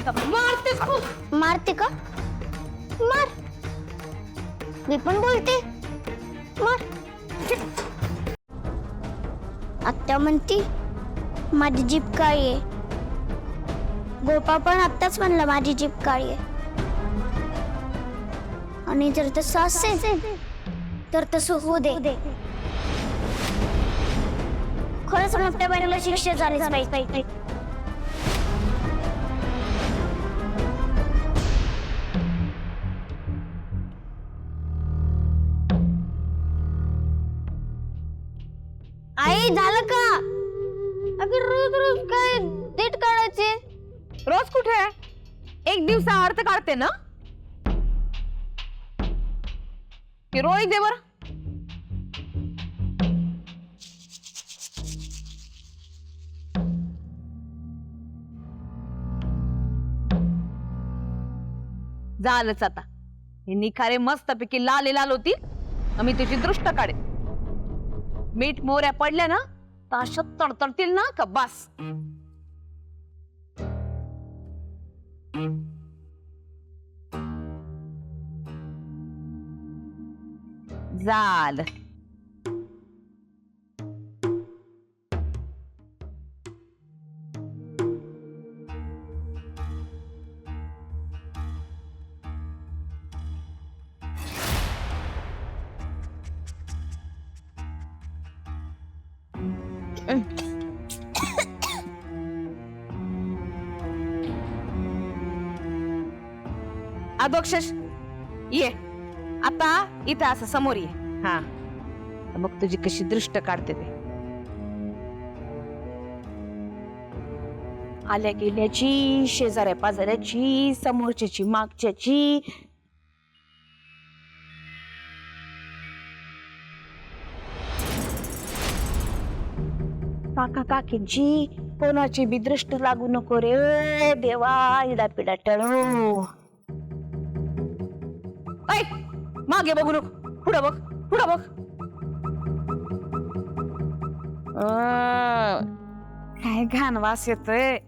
का मारतेस तू? मारते का? मार. मी पण बोलते. मार. आत्या म्हणती माझी जीभ काळी आहे. गोपा पण आत्ताच म्हणला माझी जीभ काळी आहे. आणि जर तसं असेल तर तसं होऊ दे. खरंच मोठ्या बाईला शिक्षा झालीच पाहिजे. आई झालं का? अगं रोज रोज काय डेट काढायचे? रोज कुठे आहे? एक दिवसाआड तर काढते ना? ती रोळी दे बर. झालंच आता. हे निखारे मस्तपैकी लाल लाल होतील. आम्ही तुझी दृष्ट काढेल. मीठ मोऱ्या पडल्या ना तर अशा तडतडतील ना का बस. झालं. अधोक्षश ये आता इथे असं समोर ये. हा मग तुझी कशी दृष्ट काढते ते. आल्या गेल्याची, शेजाऱ्या पाजाऱ्याची, समोरच्याची, मागच्याची. काका काकींची कोणाची बी दृष्ट लागू नको रे देवा. इडा पिडा टळो. ऐ मागे बघू नको. पुढं बघ, पुढं बघ. काय घाण वास येतोय.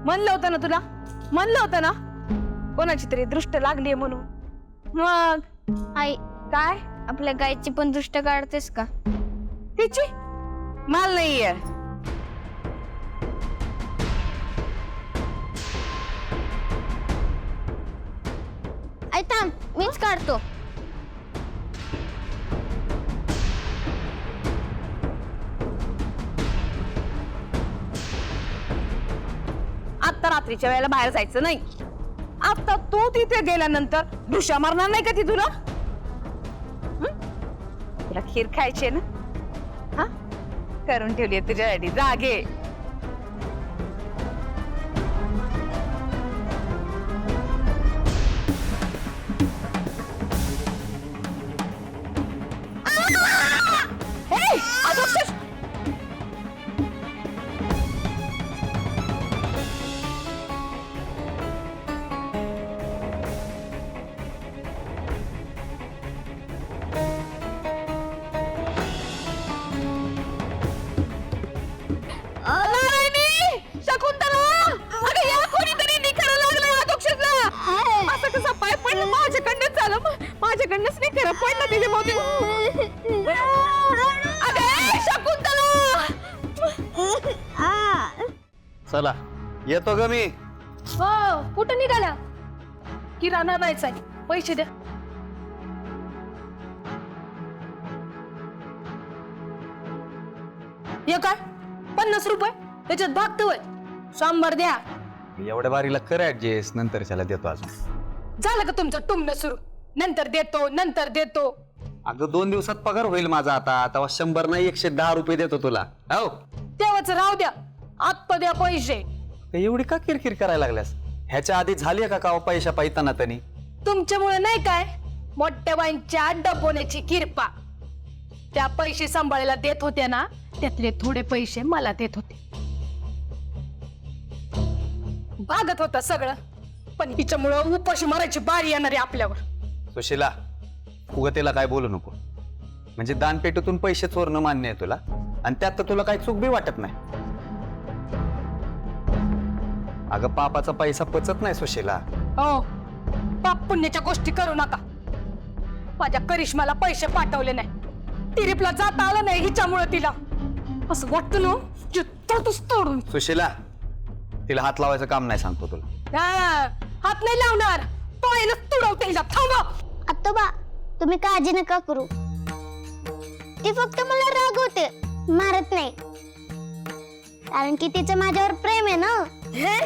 म्हणलं होतं ना तुला, म्हणलं होतं ना कोणाची तरी दृष्ट लागलीये म्हणून. मग आई काय आपल्या गायची पण दृष्ट काढतेस का? तिची माल नाहीये. आई थांब मीच काढतो. आता रात्रीच्या वेळेला बाहेर जायचं नाही. आता तू तिथे गेल्यानंतर दृश्या मारणार नाही का ती तुला? तुला खीर खायची आहे ना? हा करून ठेवली तुझ्यासाठी. जागे माझ्याकडनंच नाही खरं पडलं तिथे मोठी. अरे शकुंतला. चला येतो ग मी. हो कुठं निघाला? किराणा आणायचा. पैसे द्या. हे काय 50 रुपये त्याच्यात भागतोय. 100 द्या. एवढ्या बारीला कर ऍडजस्ट, नंतरच्याला देतो अजून. झालं का तुमचं टुमणं सुरू? नंतर देतो नंतर देतो. अगं 2 दिवसात पगार होईल माझा. आता तेव्हा 100 नाही 110 रुपये देतो तुला. हो तेव्हाच राहू द्या. आत्ता द्या पैसे. एवढी का किरकिर करायला लागल्यास? ह्याच्या आधी झाली का का पैशा पायताना तनी? तुमच्यामुळे नाही काय मोठ्या बाईंच्या डबोण्याची किरपा. त्या पैसे सांभाळायला देत होत्या ना, त्यातले थोडे पैसे मला देत होते. भागत होता सगळं. पण हिच्यामुळं उपाशी मारायची बारी येणार आहे आपल्यावर. सुशीला उगा तिला काय बोलू नको. म्हणजे दानपेटीतून पैसे चोरणं मान्य आहे तुला, आणि त्यात तर तुला काही चूक बी वाटत नाही. अगं पापाचा पैसा पचत नाही सुशीला. हो, पाप पुण्याच्या गोष्टी करू नका. माझ्या करिश्माला पैसे पाठवले नाही, तिरीपला जाता आलं नाही हिच्यामुळे तिला. असं वाटतं ना चित्तातच तोडून. सुशीला, तिला हात लावायचं काम नाही सांगतो तुला. हा, हात नाही लावणार, पायलच तुडवते हिला. थांबा. आत्तोबा, तुम्ही काळजी नका करू. ती फक्त मला रागवते, मारत नाही. कारण की तिचं माझ्यावर प्रेम आहे ना. हे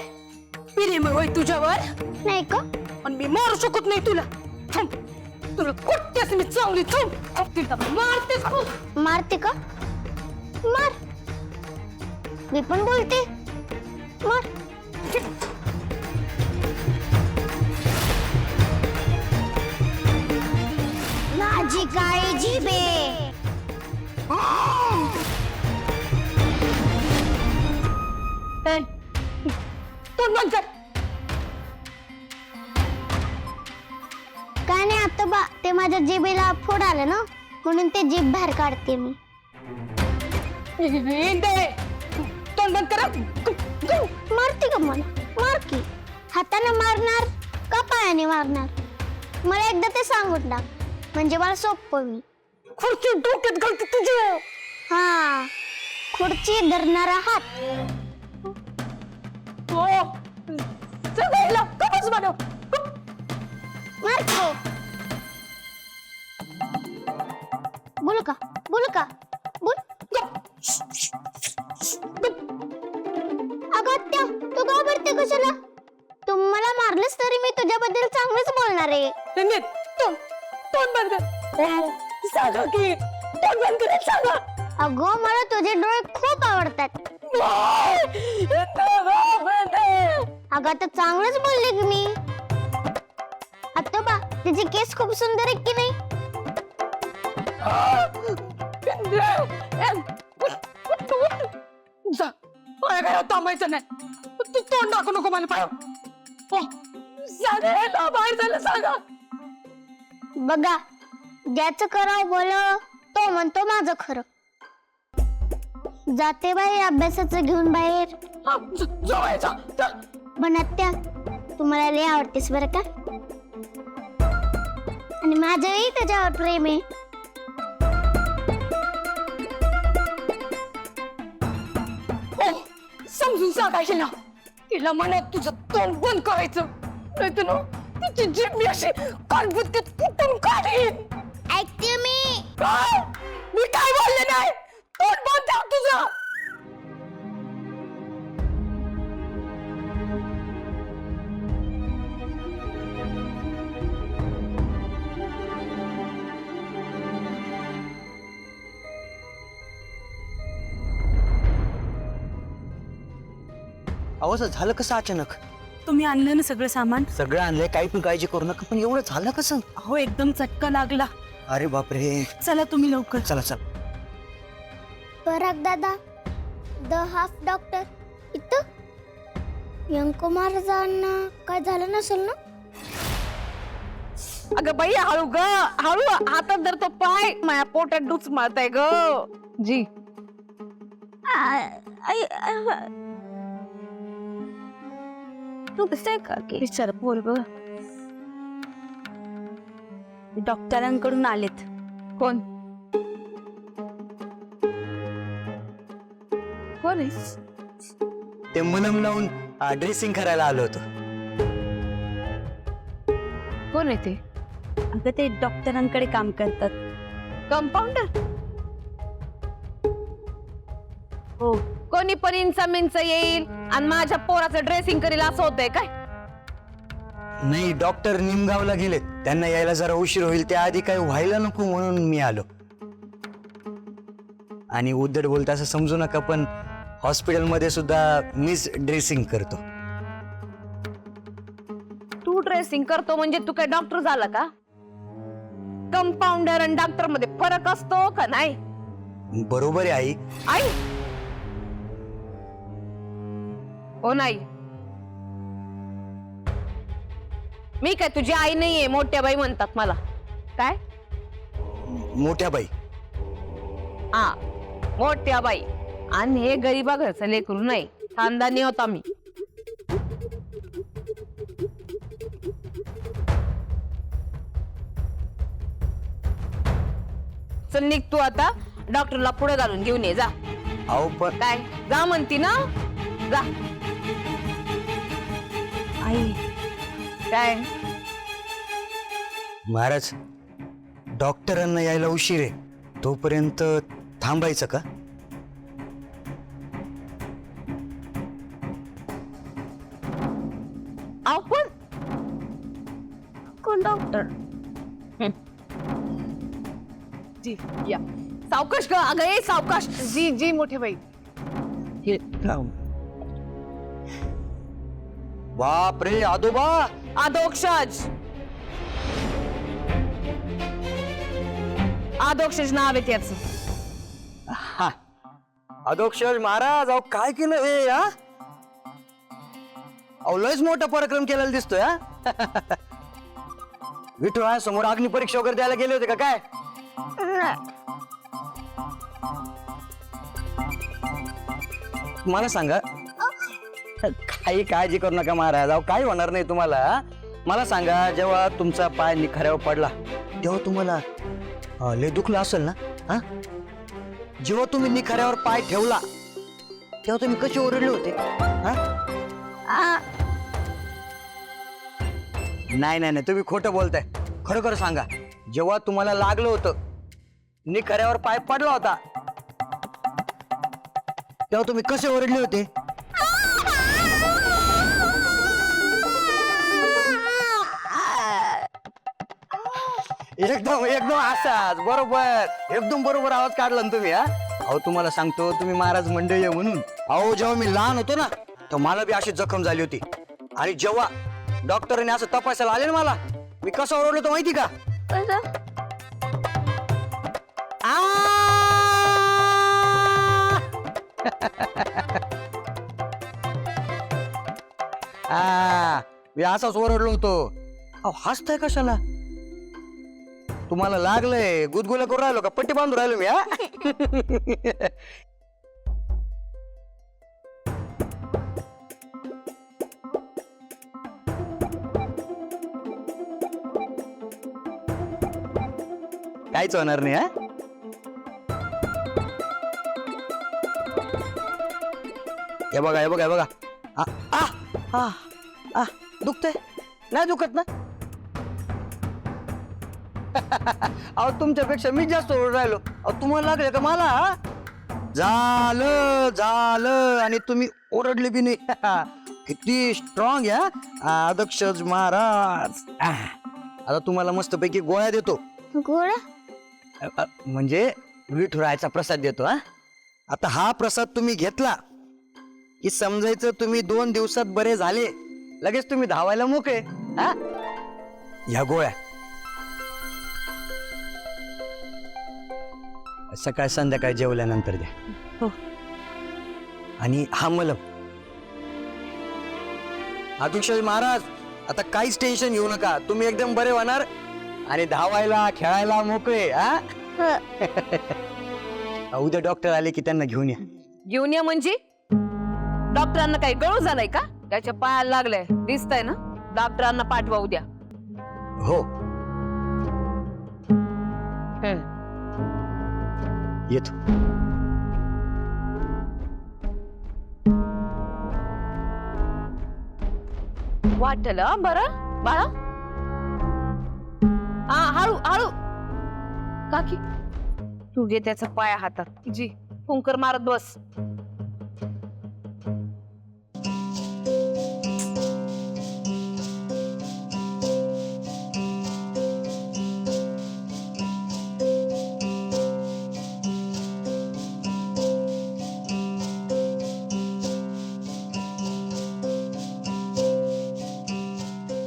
प्रेम होय तुझ्यावर, नाही का? पण मी मारू शकत नाही तुला. थांब, तुला कुठतेच मी चांगली. थांब, तिला मारतेस तू. मारते का? मार. मी पण बोलते, मार. माझी काळी जिभे. ए, तोंड बंद कर. काय नाही आत्तोबा, ते माझ्या जिभेला फोड आलं ना, म्हणून ते जीभ बाहेर काढते मी. दे, तोंड बंद कर. मारते का मला? मार की. हाताने मारणार का पायाने मारणार? मला एकदा ते सांगून टाक, म्हणजे मला सोपं. मी खुर्ची डोक्यात घालते तुझ्या. हा, खुर्ची धरणारा हात. हो, सगळ्याला कबस बनव. मारतो. बोल का? बोल का? बोल. अगं आत्या, तू घाबरते कशाला? तू मला मारलंस तरी मी तुझ्याबद्दल चांगलंच बोलणार आहे. नीट तोंड बंद कर. सांगा की तोंड बंद कर. सांगा. अगं मला तुझे डोळे खूप आवडतात. अगं आता चांगलंच बोलले की मी. आत्तोबा, तिचे केस खूप सुंदर आहेत की नाही? जा, पाय काय थांबायचं नाही. तू तोंड टाकू नको मला पाय. बाहेर झालं. सांगा. बघा, ज्याचं करावं बोल तो म्हणतो माझं खरं. जाते बाहेर अभ्यासाचं घेऊन बाहेर. जवळचा. पण आत्या, तुम्हाला लय आवडतेस बरं का, आणि माझंही त्याच्यावर प्रेम आहे. समजून सांगायचे ना तिला, म्हणत तुझं तोंड बंद करायचं, नाहीतर ना तिची जीभ मी अशी कानबुत्तीत कुठून काढीन. ऐकते मी. काय? मी काय बोलले नाही. तोंड बंद ठेव तुझं. अहो असं झालं कसं अचानक? तुम्ही आणलं ना सगळं सामान? सगळं आणलंय, काही पण काळजी करू नका, पण एवढं झालं कसं? अहो एकदम चटका लागला. अरे बापरे. चला तुम्ही लवकर. चला चला. पराग दादा, द हाफ डॉक्टर इथं. यंको महाराजांना काय झालं नसेल ना? अगं बाई, हळू ग, हळू. हातात धरतो पाय, माझ्या पोटात डूच मारताय ग. जी. तू कसं का की? विचार बोल ग. डॉक्टरांकडून आलेत. कोण? कोण आहेस? ते मलम लावून ड्रेसिंग करायला आलो होतो. कोण आहे ते? अगं ते डॉक्टरांकडे काम करतात. कंपाऊंडर? हो. कोणी पण इंच येईल आणि माझ्या पोराचं ड्रेसिंग करील असं होतंय काय? नाही, डॉक्टर निमगावला गेलेत, त्यांना यायला जरा उशीर होईल, त्याआधी काही व्हायला नको म्हणून मी आलो. आणि उद्धट बोलता असं समजू नका, पण हॉस्पिटलमध्ये सुद्धा मीच ड्रेसिंग करतो. तू ड्रेसिंग करतो म्हणजे तू काय डॉक्टर झाला का? कंपाऊंडर आणि डॉक्टर मध्ये फरक असतो का नाही? बरोबर आहे आई. आई? हो नाही, मी काय तुझी आई नाहीये, मोठ्या बाई म्हणतात मला. काय? मोठ्या बाई? हा मोठ्या बाई. आणि हे गरीबा घरचं लेकरू नाही, खानदानी होता मी. चल निघ तू आता, डॉक्टरला पुढे घालून घेऊन ये जा. अहो पण काय जा म्हणती ना, जा. आई काय महाराज, डॉक्टरांना यायला उशीर आहे, तोपर्यंत थांबायचं का? आपण कोण डॉक्टर? जी या. सावकाश ग, अगं ये सावकाश. जी जी मोठे बाई. बाप रे आदोबा. अधोक्षज, अधोक्षज नाव आहे त्याचं. हा. अधोक्षज महाराज, अहो काय केलं हे? हा, अहो लयच मोठा पराक्रम केलेला दिसतोय. हा विठू समोर अग्नी परीक्षा वगैरे द्यायला गेले होते का काय? मला सांगा, काही काळजी करू नका महाराज, अहो काही होणार नाही तुम्हाला. हा? मला सांगा, जेव्हा तुमचा पाय निखाऱ्यावर पडला तेव्हा तुम्हाला लय दुखलं असेल ना? हा, जेव्हा तुम्ही निखाऱ्यावर पाय ठेवला तेव्हा तुम्ही कसे ओरडले होते? हा? नाही नाही नाही, तुम्ही खोटं बोलताय. खरं खरं सांगा, जेव्हा तुम्हाला लागलं होतं, निखाऱ्यावर पाय पडला होता, तेव्हा तुम्ही कसे ओरडले होते? एकदम एकदम असाच बरोबर, एकदम बरोबर आवाज काढला ना तुम्ही. हा, अहो तुम्हाला सांगतो, तुम्ही महाराज मंडळी आहे म्हणून. अहो जेव्हा मी लहान होतो ना, तर मला बी अशी जखम झाली होती. आणि जेव्हा डॉक्टरने असं तपासायला आले ना मला, मी कसं ओरडलो तो माहिती का? मी असाच ओरडलो होतो. अहो हसताय कशाला? तुम्हाला लागलंय, गुदगुला करून राहिलो का? पट्टी बांधून राहिलो मी. हा काहीच होणार नाही. हा हे बघा हे बघा हे बघा. दुखतंय? नाही दुखत ना? अहो तुमच्यापेक्षा मी जास्त ओरड राहिलो. अहो तुम्हाला लागले का मला? हा? झालं झालं, आणि तुम्ही ओरडले बी नाही. किती स्ट्रॉंग या अध्यक्षज महाराज. आता तुम्हाला मस्तपैकी गोळ्या देतो. गोळ्या? म्हणजे विठुरायाचा प्रसाद देतो. हा, आता हा प्रसाद तुम्ही घेतला की समजायचं तुम्ही 2 दिवसात बरे झाले, लगेच तुम्ही धावायला मोकळे. हा, ह्या गोळ्या सकाळ संध्याकाळ जेवल्यानंतर द्या. हो. आणि हा मलम. अध्यक्षज महाराज, आता काहीच टेन्शन घेऊ नका, तुम्ही एकदम बरे होणार आणि धावायला खेळायला मोकळे. हा, उद्या डॉक्टर आले की त्यांना घेऊन या. घेऊन या म्हणजे? डॉक्टरांना काही गळू झालाय का? त्याच्या पायाला लागलंय दिसतंय ना, डॉक्टरांना पाठवा उद्या. हो येतो. वाटलं बरं बाळा? हा, हळू हळू. काकी तू घे त्याचा पाया हातात. जी फुंकर मारत बस.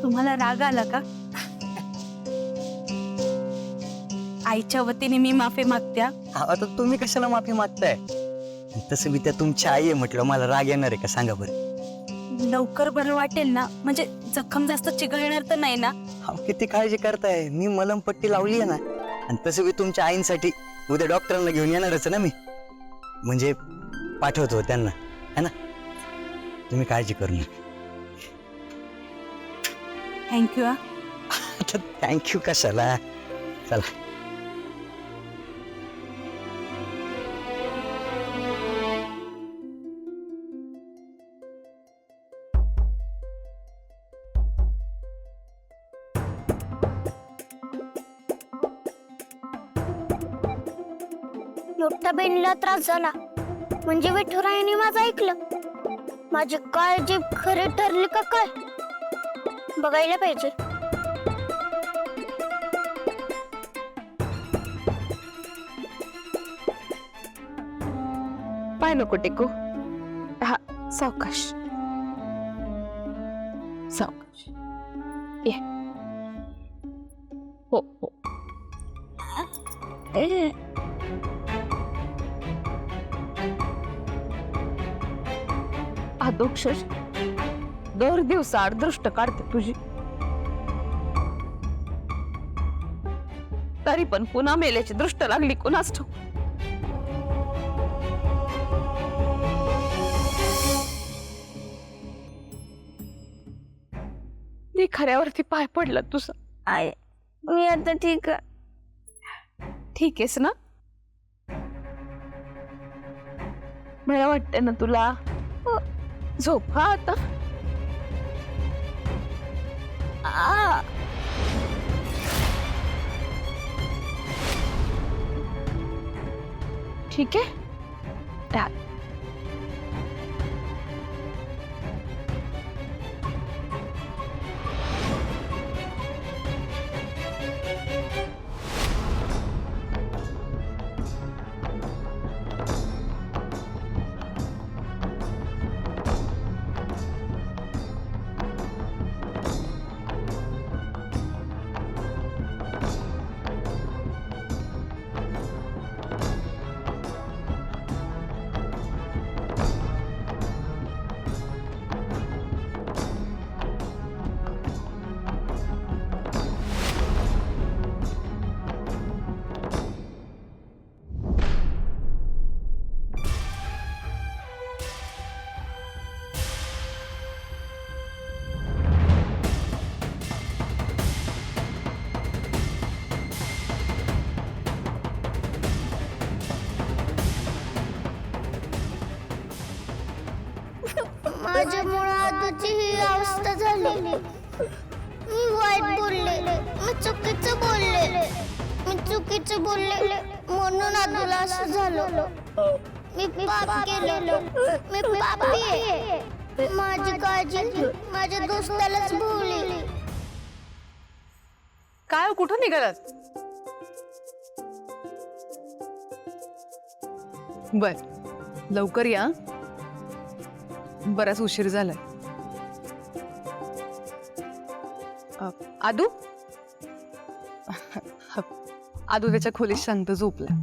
तुम्हाला राग आला का? आईच्या वतीने मी माफी मागत्या. आता तुम्ही कशाला माफी मागताय? तसं मी त्या तुमची आई आहे म्हटलं, मला राग येणार आहे का सांगा बरं? लवकर बरं वाटेल ना, म्हणजे जखम जास्त चिघळणार तर नाही ना? किती काळजी करताय, मी मलमपट्टी लावली आहे ना. आणि तसं मी तुमच्या आईंसाठी उद्या डॉक्टरांना घेऊन येणारच ना मी, म्हणजे पाठवतो त्यांना, है ना? तुम्ही काळजी करू नका. थँक्यू. थँक्यू कशाला, चला. मोठ्या बहिणीला त्रास झाला म्हणजे विठुरायाने माझं ऐकलं. माझी काळजी खरी ठरली का काय बघायला पाहिजे. पाय नको टेकू. हा, सावकाश सावकाश. ये. हो हो. अक्षर दर दिवसाआड दृष्ट काढते तुझी, तरी पण पुन्हा मेल्याची दृष्ट लागली कुणास ठाऊक. खऱ्यावरती पाय पडला तुझा. आहे मी आता ठीक आहे. ठीक आहेस ना? मला वाटतं ना तुला. झोप हा आता. ठीक आहे. माझ्यामुळे आजची ही अवस्था झाली. मी वाईट बोलले, मी चुकीचं बोलले म्हणून आदूला असं झालं. मी पाप केलं, मी पापी आहे. माझी काळजी माझ्या दोस्तालाच भोवली. काय कुठं निघालात? बर, लवकर या, बराच उशीर झालाय. आदू आदू त्याच्या खोलीत शांत झोपला.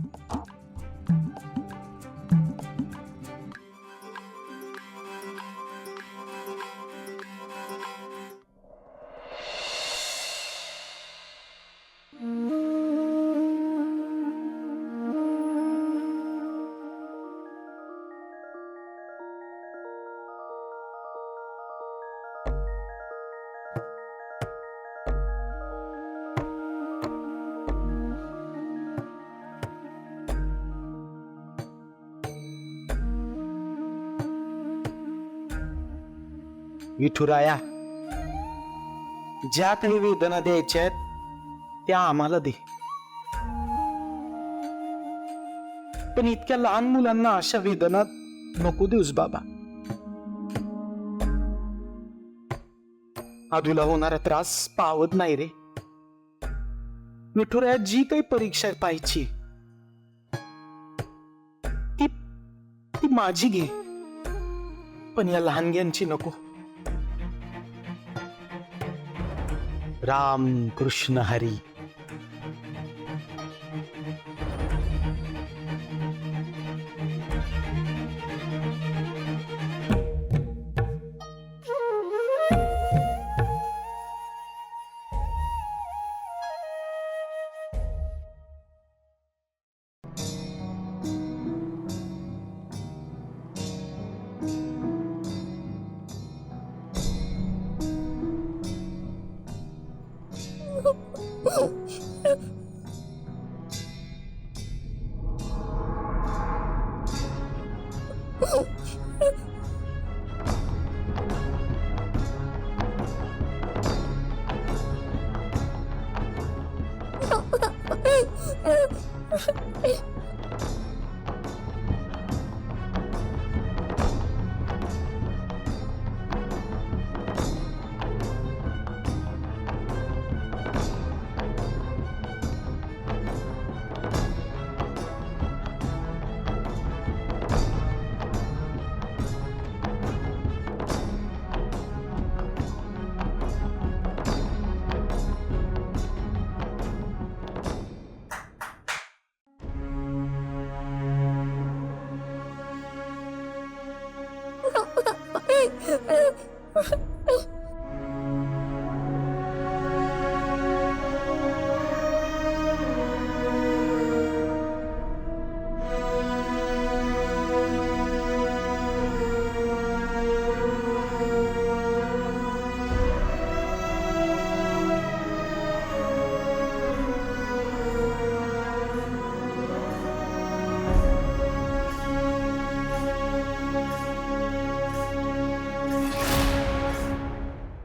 विठुराया, ज्या काही वेदना द्यायच्या आहेत त्या आम्हाला दे, पण इतक्या लहान मुलांना अशा वेदना नको देऊस बाबा. आदूला होणारा त्रास पावत नाही रे. विठुराया, जी काही परीक्षा पाहिजे ती माझी घे, पण या लहानग्यांची नको. राम कृष्ण हरी.